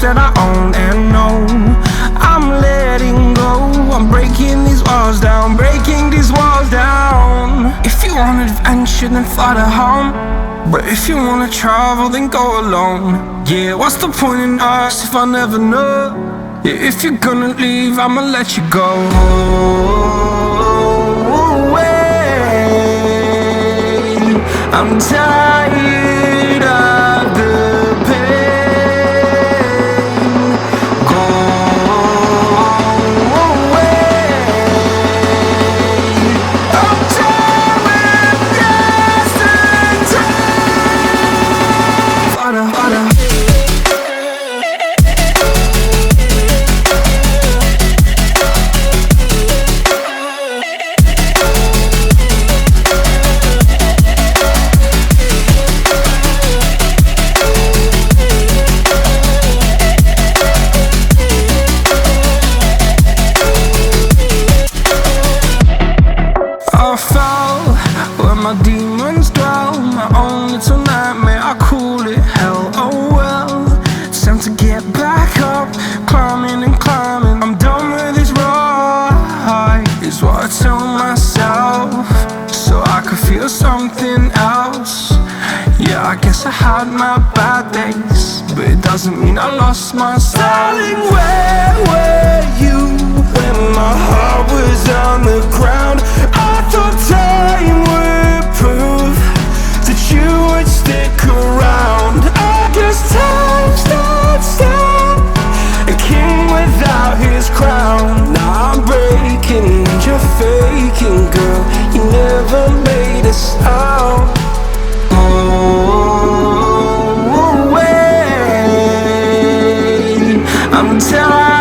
that I own and know. I'm letting go, I'm breaking these walls down, breaking these walls down. If you want adventure, then fly to home. But if you wanna travel, then go alone. Yeah, what's the point in us if I never know? Yeah, if you're gonna leave, I'ma let you go. I'm tired of the pain. Go away. I'm tired with yesterday. Fada, fada. I fell where my demons dwell, my own little nightmare, I call it hell. Oh well, it's time to get back up, climbing and climbing. I'm done with this ride, is what I tell myself, so I could feel something else. Yeah, I guess I had my bad days, but it doesn't mean I lost my style. Darling, where were you when my heart was on the ground? I thought time would prove that you would stick around. I guess time stood still, a king without his crown. Now I'm breaking and you're faking, girl. You never made a sound. Oh, wait, I'm tired.